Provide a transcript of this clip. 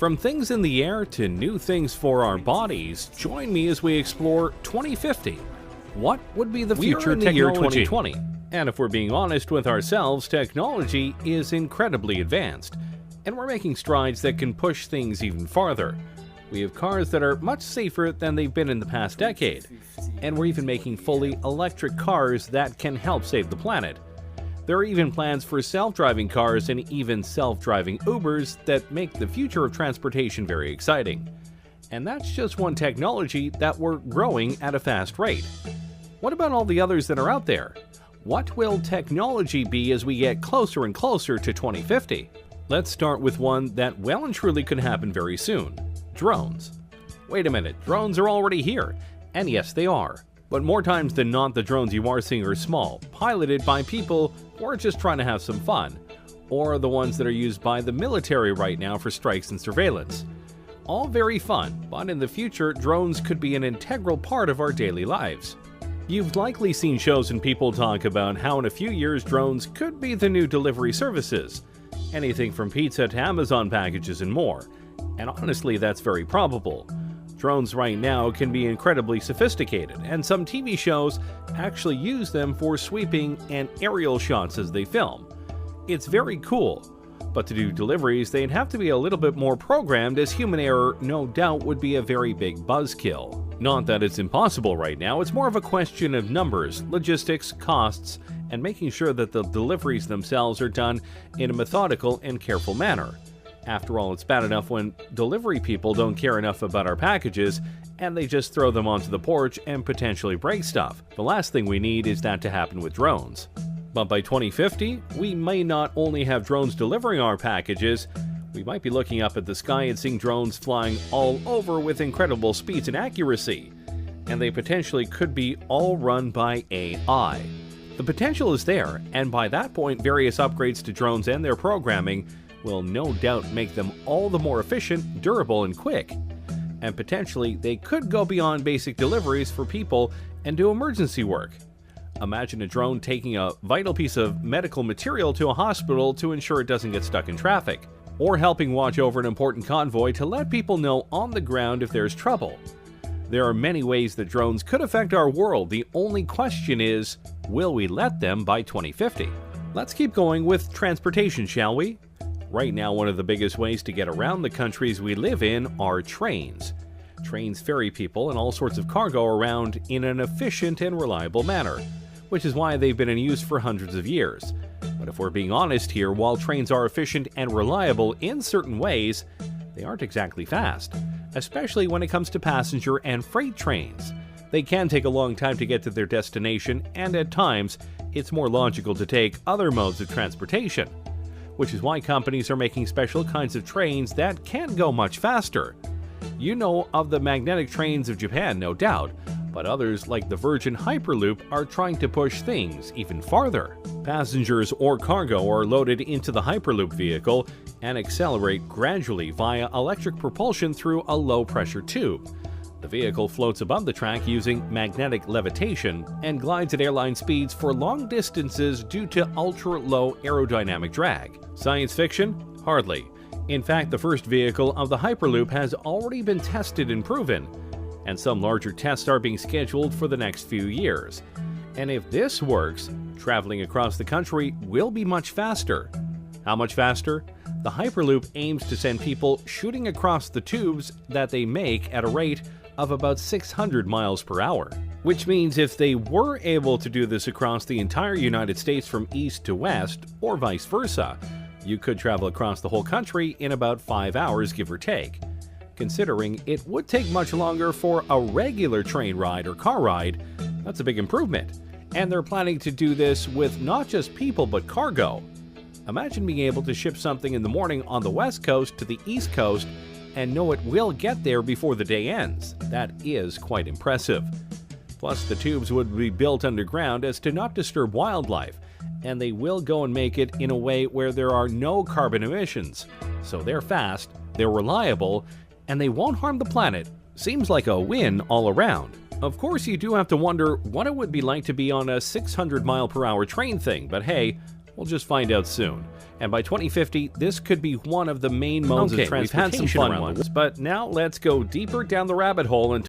From things in the air to new things for our bodies, join me as we explore 2050. What would be the future in the year technology? 2020. And if we're being honest with ourselves, technology is incredibly advanced, and we're making strides that can push things even farther. We have cars that are much safer than they've been in the past decade, and we're even making fully electric cars that can help save the planet. There are even plans for self-driving cars and even self-driving Ubers that make the future of transportation very exciting. And that's just one technology that we're growing at a fast rate. What about all the others that are out there? What will technology be as we get closer and closer to 2050? Let's start with one that well and truly could happen very soon: drones. Wait a minute, drones are already here. And yes, they are. But more times than not, the drones you are seeing are small, piloted by people who are just trying to have some fun, or the ones that are used by the military right now for strikes and surveillance. All very fun, but in the future, drones could be an integral part of our daily lives. You've likely seen shows and people talk about how in a few years drones could be the new delivery services. Anything from pizza to Amazon packages and more. And honestly, that's very probable. Drones right now can be incredibly sophisticated, and some TV shows actually use them for sweeping and aerial shots as they film. It's very cool, but to do deliveries, they'd have to be a little bit more programmed, as human error no doubt would be a very big buzzkill. Not that it's impossible right now, it's more of a question of numbers, logistics, costs, and making sure that the deliveries themselves are done in a methodical and careful manner. After all, it's bad enough when delivery people don't care enough about our packages and they just throw them onto the porch and potentially break stuff. The last thing we need is that to happen with drones. But by 2050, we may not only have drones delivering our packages, we might be looking up at the sky and seeing drones flying all over with incredible speeds and accuracy. And they potentially could be all run by AI. The potential is there, and by that point, various upgrades to drones and their programming will no doubt make them all the more efficient, durable, and quick. And potentially, they could go beyond basic deliveries for people and do emergency work. Imagine a drone taking a vital piece of medical material to a hospital to ensure it doesn't get stuck in traffic, or helping watch over an important convoy to let people know on the ground if there's trouble. There are many ways that drones could affect our world. The only question is, will we let them by 2050? Let's keep going with transportation, shall we? Right now, one of the biggest ways to get around the countries we live in are trains. Trains ferry people and all sorts of cargo around in an efficient and reliable manner, which is why they've been in use for hundreds of years. But if we're being honest here, while trains are efficient and reliable in certain ways, they aren't exactly fast, especially when it comes to passenger and freight trains. They can take a long time to get to their destination, and at times, it's more logical to take other modes of transportation, which is why companies are making special kinds of trains that can go much faster. You know of the magnetic trains of Japan, no doubt, but others like the Virgin Hyperloop are trying to push things even farther. Passengers or cargo are loaded into the Hyperloop vehicle and accelerate gradually via electric propulsion through a low-pressure tube. The vehicle floats above the track using magnetic levitation and glides at airline speeds for long distances due to ultra-low aerodynamic drag. Science fiction? Hardly. In fact, the first vehicle of the Hyperloop has already been tested and proven, and some larger tests are being scheduled for the next few years. And if this works, traveling across the country will be much faster. How much faster? The Hyperloop aims to send people shooting across the tubes that they make at a rate of about 600 miles per hour. Which means if they were able to do this across the entire United States from east to west, or vice versa, you could travel across the whole country in about 5 hours, give or take. Considering it would take much longer for a regular train ride or car ride, that's a big improvement. And they're planning to do this with not just people but cargo. Imagine being able to ship something in the morning on the west coast to the east coast and know it will get there before the day ends. That is quite impressive. Plus, the tubes would be built underground as to not disturb wildlife, and they will go and make it in a way where there are no carbon emissions. So they're fast, they're reliable, and they won't harm the planet. Seems like a win all around. Of course, you do have to wonder what it would be like to be on a 600 mile per hour train thing, but hey, We'll just find out soon. And by 2050, this could be one of the main modes of transportation. We've had some fun ones, but now let's go deeper down the rabbit hole and